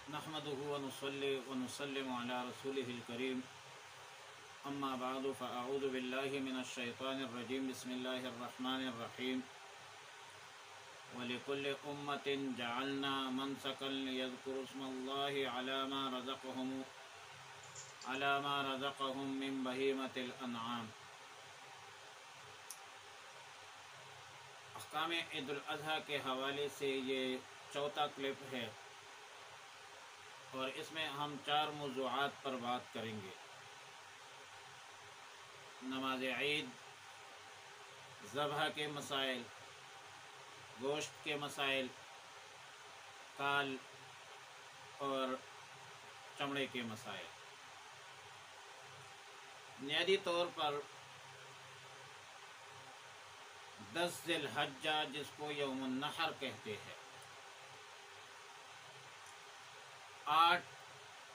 نحمده ونصلي ونسلم على رسوله الكريم اما بعد فاعوذ بالله من الشيطان الرجيم بسم الله الرحمن الرحيم ولكل امة جعلنا منسكا ليذكروا اسم الله على ما رزقهم من بهيمة الانعام۔ احکام عید الاضحیٰ کے حوالے سے یہ چوتھا کلپ ہے اور اس میں ہم 4 موضوعات پر بات کریں گے: نماز عید، ذبح کے مسائل، گوشت کے مسائل، کال اور چمڑے کے مسائل۔ بنیادی طور پر 10 ذی الحجہ جس کو یوم النحر کہتے ہیں، 8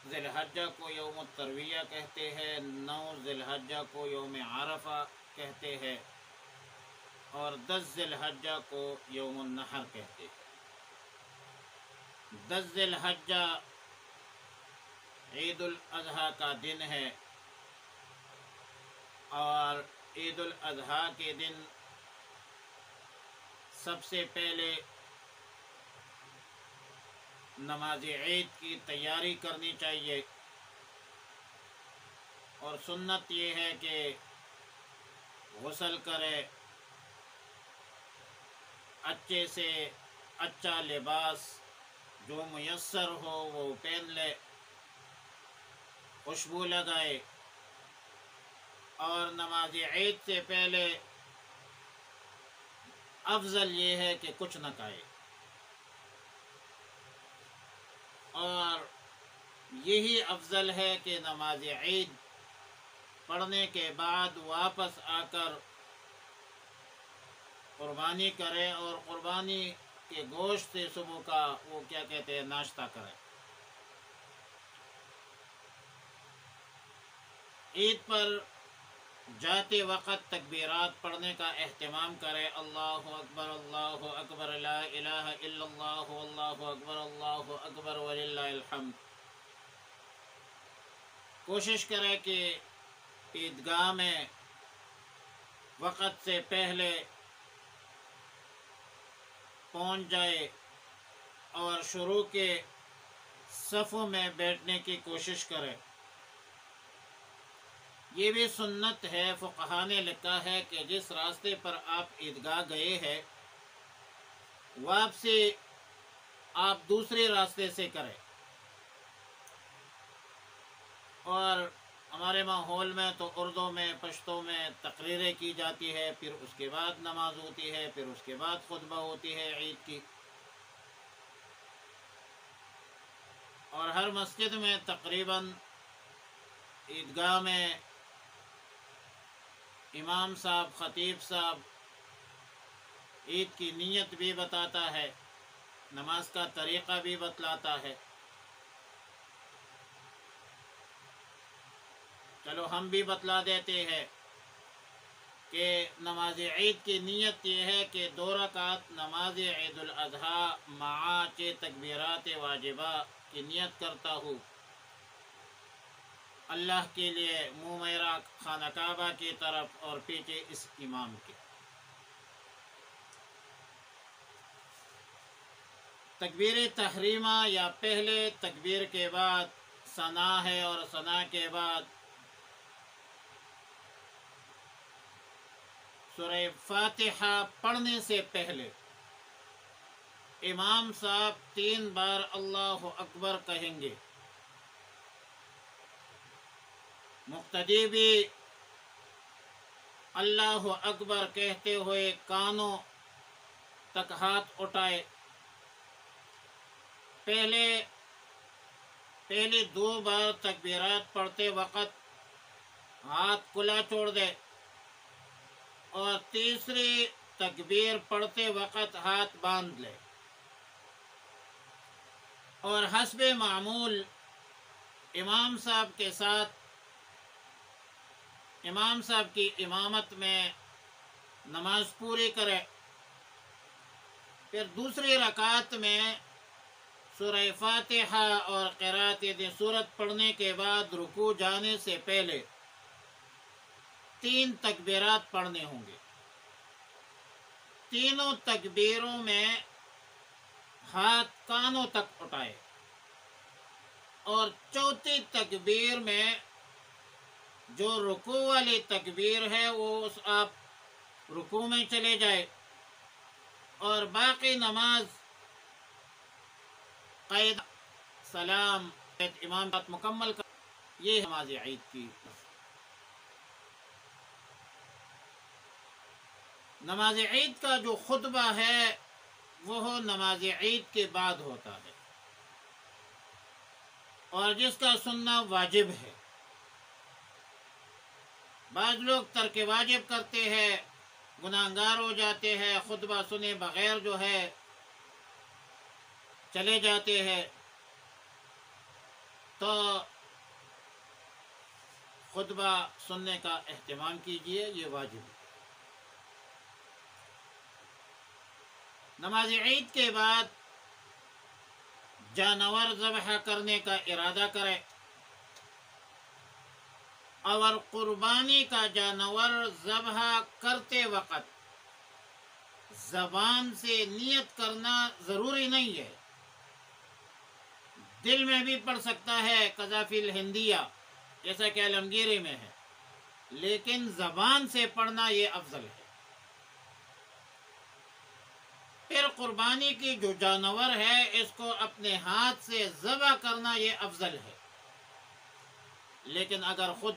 ذی الحجہ کو یوم الترویہ کہتے ہیں، 9 ذی الحجہ کو یوم عرفہ کہتے ہیں اور 10 ذی الحجہ کو یوم النحر کہتے ہیں۔ 10 ذی الحجہ عید الاضحیٰ کا دن ہے اور عید الاضحیٰ کے دن سب سے پہلے نماز عید کی تیاری کرنی چاہیے، اور سنت یہ ہے کہ غسل کرے، اچھے سے اچھا لباس جو میسر ہو وہ پہن لے، خوشبو لگائے، اور نماز عید سے پہلے افضل یہ ہے کہ کچھ نہ کھائے، اور یہی افضل ہے کہ نماز عید پڑھنے کے بعد واپس آ کر قربانی کرے اور قربانی کے گوشت سے صبح کا وہ کیا کہتے ہیں ناشتہ کرے۔ عید پر جاتے وقت تکبیرات پڑھنے کا اہتمام کرے، اللہ اکبر لا الہ الا اللہ اللہ اکبر وللہ الحمد۔ کوشش کرے کہ عیدگاہ میں وقت سے پہلے پہنچ جائے اور شروع کے صفوں میں بیٹھنے کی کوشش کرے۔ یہ بھی سنت ہے، فقہاء نے لکھا ہے کہ جس راستے پر آپ عیدگاہ گئے ہیں واپسی آپ دوسرے راستے سے کریں، اور ہمارے ماحول میں تو اردو میں پشتو میں تقریریں کی جاتی ہے، پھر اس کے بعد نماز ہوتی ہے، پھر اس کے بعد خطبہ ہوتی ہے عید کی، اور ہر مسجد میں تقریباً عیدگاہ میں امام صاحب، خطیب صاحب عید کی نیت بھی بتاتا ہے، نماز کا طریقہ بھی بتلاتا ہے۔ چلو ہم بھی بتلا دیتے ہیں کہ نماز عید کی نیت یہ ہے کہ 2 رکعت نماز عید الاضحیٰ مع تکبیرات واجبہ کی نیت کرتا ہوں، اللہ کے لیے منہ میرا خانہ کعبہ کی طرف اور پیچھے اس امام کے۔ تکبیر تحریمہ یا پہلے تکبیر کے بعد ثنا ہے، اور ثنا کے بعد سورہ فاتحہ پڑھنے سے پہلے امام صاحب 3 بار اللہ اکبر کہیں گے، مقتدی بھی اللہ اکبر کہتے ہوئے کانوں تک ہاتھ اٹھائے، پہلے 2 بار تکبیرات پڑھتے وقت ہاتھ کھلا چھوڑ دے، اور تیسری تکبیر پڑھتے وقت ہاتھ باندھ لے، اور حسب معمول امام صاحب کے ساتھ امام صاحب کی امامت میں نماز پوری کرے، پھر دوسری رکعت میں سورہ فاتحہ اور قرأت سورت پڑھنے کے بعد رکوع جانے سے پہلے 3 تکبیرات پڑھنے ہوں گے۔ تینوں تکبیروں میں ہاتھ کانوں تک اٹھائے، اور چوتھی تکبیر میں جو رکوع والی تکبیر ہے وہ آپ رکوع میں چلے جائے، اور باقی نماز قید سلام امام بات مکمل کر، یہ نماز عید کی۔ نماز عید کا جو خطبہ ہے وہ نماز عید کے بعد ہوتا ہے، اور جس کا سننا واجب ہے۔ بعض لوگ ترک واجب کرتے ہیں، گناہگار ہو جاتے ہیں، خطبہ سنے بغیر جو ہے چلے جاتے ہیں، تو خطبہ سننے کا اہتمام کیجیے، یہ واجب ہے۔ نماز عید کے بعد جانور ذبح کرنے کا ارادہ کرے، اور قربانی کا جانور ذبح کرتے وقت زبان سے نیت کرنا ضروری نہیں ہے، دل میں بھی پڑھ سکتا ہے قذافی الہندیہ جیسا کہ عالمگیری میں ہے، لیکن زبان سے پڑھنا یہ افضل ہے۔ پھر قربانی کی جو جانور ہے اس کو اپنے ہاتھ سے ذبح کرنا یہ افضل ہے، لیکن اگر خود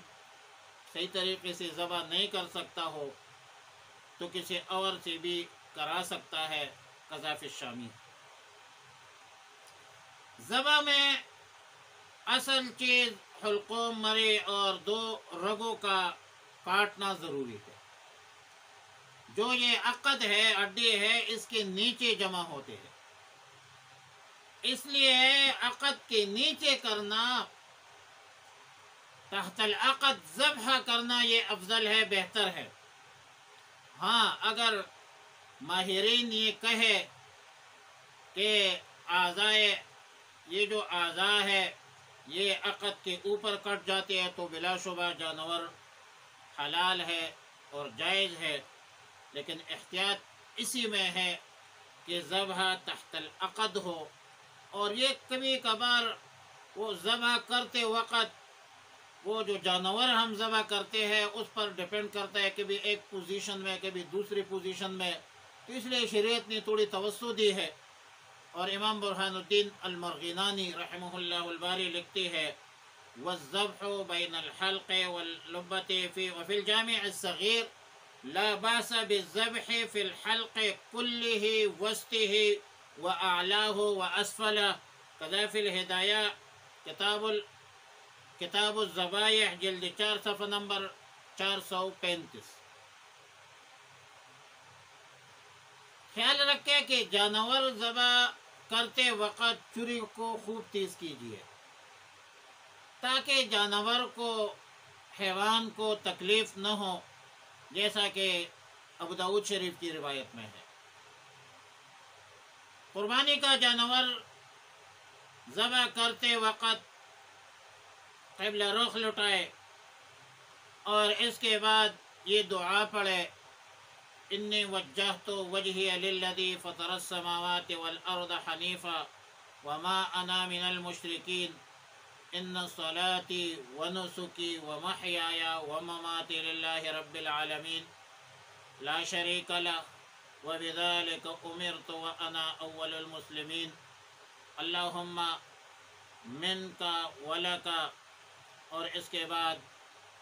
صحیح طریقے سے ذبح نہیں کر سکتا ہو تو کسی اور سے بھی کرا سکتا ہے، قذافی الشامی۔ ذبح میں اصل چیز حلقوم، مرے اور 2 رگوں کا کاٹنا ضروری ہے۔ جو یہ عقد ہے، ہڈی ہے، اس کے نیچے جمع ہوتے ہیں، اس لیے عقد کے نیچے کرنا، تحت العقد ذبح کرنا یہ افضل ہے، بہتر ہے۔ ہاں، اگر ماہرین یہ کہے کہ اعضائے، یہ جو اعضاء ہے یہ عقد کے اوپر کٹ جاتے ہیں تو بلا شبہ جانور حلال ہے اور جائز ہے، لیکن احتیاط اسی میں ہے کہ ذبح تحت العقد ہو، اور یہ کبھی کبھار وہ ذبح کرتے وقت وہ جو جانور ہم ذبح کرتے ہیں اس پر ڈپینڈ کرتا ہے، کبھی ایک پوزیشن میں کبھی دوسری پوزیشن میں، تو اس لیے شریعت نے تھوڑی توسع دی ہے۔ اور امام برہان الدین المرغینانی رحمہ اللہ الباری لکھتے ہیں وَالذَّبْحُ بَيْنَ الْحَلْقِ وَاللُّبَّةِ وَفِي الْجَامِعِ الصَّغِيرِ لَا بَأْسَ بِالذَّبْحِ فِي الْحَلْقِ كُلِّهِ وَسْطِهِ وَأَعْلَاهُ وَأَسْفَلَهُ۔ قذافی الہدایہ کتاب الذبائح جلد 4 صفحہ نمبر 435۔ خیال رکھیں کہ جانور ذبح کرتے وقت چھری کو خوب تیز کیجیے تاکہ جانور کو، حیوان کو تکلیف نہ ہو، جیسا کہ ابو داؤد شریف کی روایت میں ہے۔ قربانی کا جانور ذبح کرتے وقت قبلہ رخ لٹائے، اور اس کے بعد یہ دعا پڑھے انی وجہت وجہی للذی فطر السماوات والارض حنیفا وما انا من المشرکین ان صلاتی ونسکی ومحیای ومماتی للہ رب العالمین لا شریک لہ وبذلک امرت وانا اول المسلمین اللہم منکا ولکا۔ اور اس کے بعد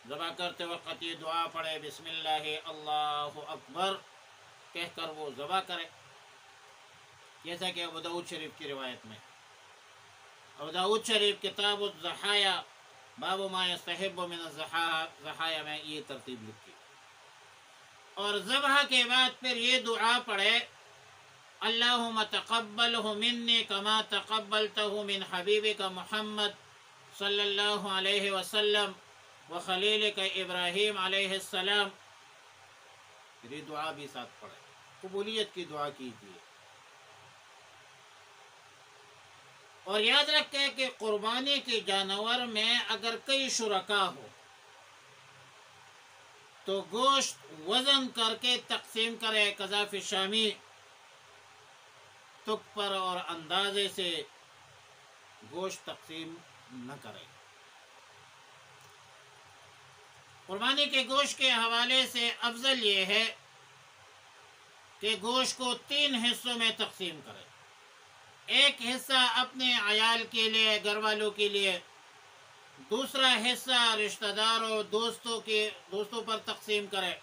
ذبح کرتے وقت یہ دعا پڑھے بسم اللہ اللہ اکبر کہہ کر وہ ذبح کرے، جیسا کہ ابو داؤد شریف کی روایت میں۔ ابو داؤد شریف کتاب الضحایا باب ما یستحب من الضحایا میں یہ ترتیب لکھی۔ اور ذبح کے بعد پھر یہ دعا پڑھے اللہم تقبلہ منی کما تقبلتہ من حبیبک محمد صلی اللہ علیہ وسلم وخلیلک ابراہیم علیہ السلام۔ یہ دعا بھی ساتھ پڑھے، قبولیت کی دعا کیجیے۔ اور یاد رکھیں کہ قربانی کے جانور میں اگر کئی شرکا ہو تو گوشت وزن کر کے تقسیم کرے، قذافی شامی تک پر اور اندازے سے گوشت تقسیم نہ کرے۔ قربانی کے گوشت کے حوالے سے افضل یہ ہے کہ گوشت کو 3 حصوں میں تقسیم کرے۔ ایک حصہ اپنے عیال کے لیے، گھر والوں کے لیے، دوسرا حصہ رشتہ داروں دوستوں پر تقسیم کرے،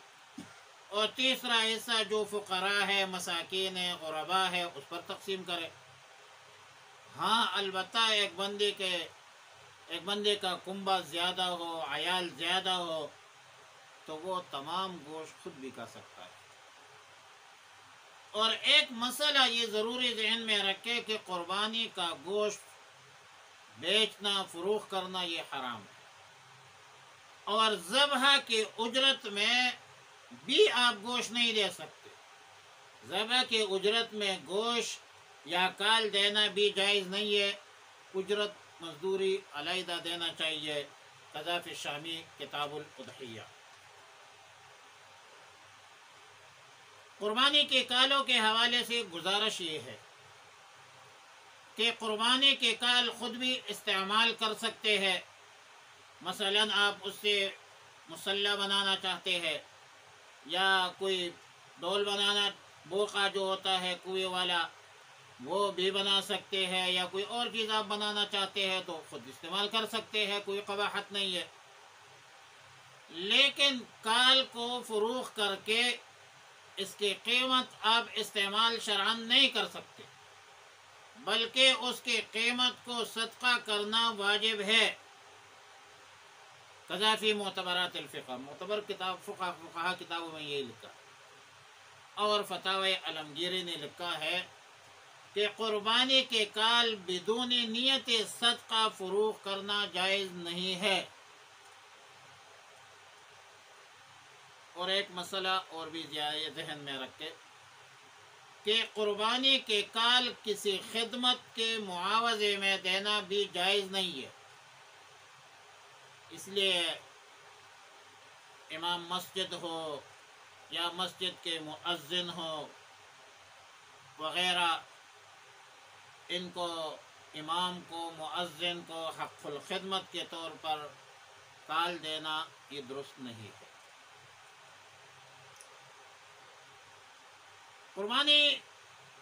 اور تیسرا حصہ جو فقراء ہے، مساکین ہے، غرباء ہے، اس پر تقسیم کرے۔ ہاں البتہ ایک بندے کا کنبہ زیادہ ہو، عیال زیادہ ہو، تو وہ تمام گوشت خود بھی کر سکتا ہے۔ اور ایک مسئلہ یہ ضروری ذہن میں رکھے کہ قربانی کا گوشت بیچنا، فروخت کرنا یہ حرام ہے، اور ذبح کی اجرت میں بھی آپ گوشت نہیں دے سکتے۔ ذبح کی اجرت میں گوشت یا کال دینا بھی جائز نہیں ہے، اجرت مزدوری علیحدہ دینا چاہیے۔ قذافی شامی کتاب الاضحیہ۔ قربانی کے کالوں کے حوالے سے گزارش یہ ہے کہ قربانی کے کال خود بھی استعمال کر سکتے ہیں۔ مثلا آپ اس سے مسلح بنانا چاہتے ہیں، یا کوئی ڈول بنانا، بوقا جو ہوتا ہے کنویں والا، وہ بھی بنا سکتے ہیں، یا کوئی اور چیز آپ بنانا چاہتے ہیں تو خود استعمال کر سکتے ہیں، کوئی قباحت نہیں ہے۔ لیکن کال کو فروخت کر کے اس کی قیمت آپ استعمال شرعاً نہیں کر سکتے، بلکہ اس کی قیمت کو صدقہ کرنا واجب ہے۔ قذافی معتبرات الفقہ، معتبر فقہا کتابوں میں یہ لکھا، اور فتاوی علمگیری نے لکھا ہے کہ قربانی کے کال بدون نیت صدقہ فروخت کرنا جائز نہیں ہے۔ اور ایک مسئلہ اور بھی ذہن میں رکھے کہ قربانی کے کال کسی خدمت کے معاوضے میں دینا بھی جائز نہیں ہے۔ اس لیے امام مسجد ہو یا مسجد کے مؤذن ہو وغیرہ، ان کو، امام کو، مؤذن کو حق الخدمت کے طور پر کال دینا یہ درست نہیں ہے۔ قربانی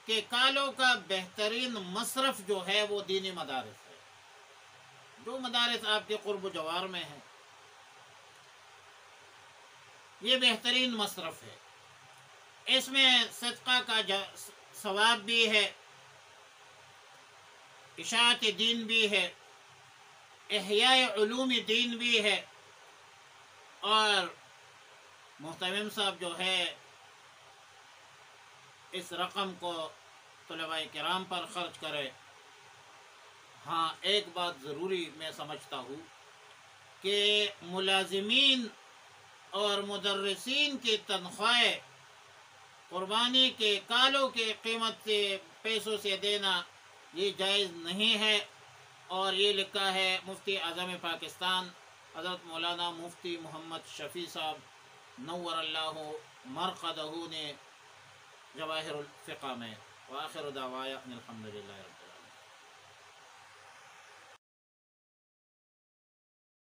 کے کالوں کا بہترین مصرف جو ہے وہ دینی مدارس ہے، جو مدارس آپ کے قرب و جوار میں ہیں، یہ بہترین مصرف ہے۔ اس میں صدقہ کا ثواب بھی ہے، اشاعت دین بھی ہے، احیاء علوم دین بھی ہے، اور محتمم صاحب جو ہے اس رقم کو طلباء کرام پر خرچ کرے۔ ہاں ایک بات ضروری میں سمجھتا ہوں کہ ملازمین اور مدرسین کی تنخواہیں قربانی کے کالوں کے قیمت سے، پیسوں سے دینا یہ جائز نہیں ہے۔ اور یہ لکھا ہے مفتی اعظم پاکستان حضرت مولانا مفتی محمد شفیع صاحب نور اللہ مرقدہ نے جواہر الفقہ میں۔ وآخر دعوایا ان الحمدللہ رب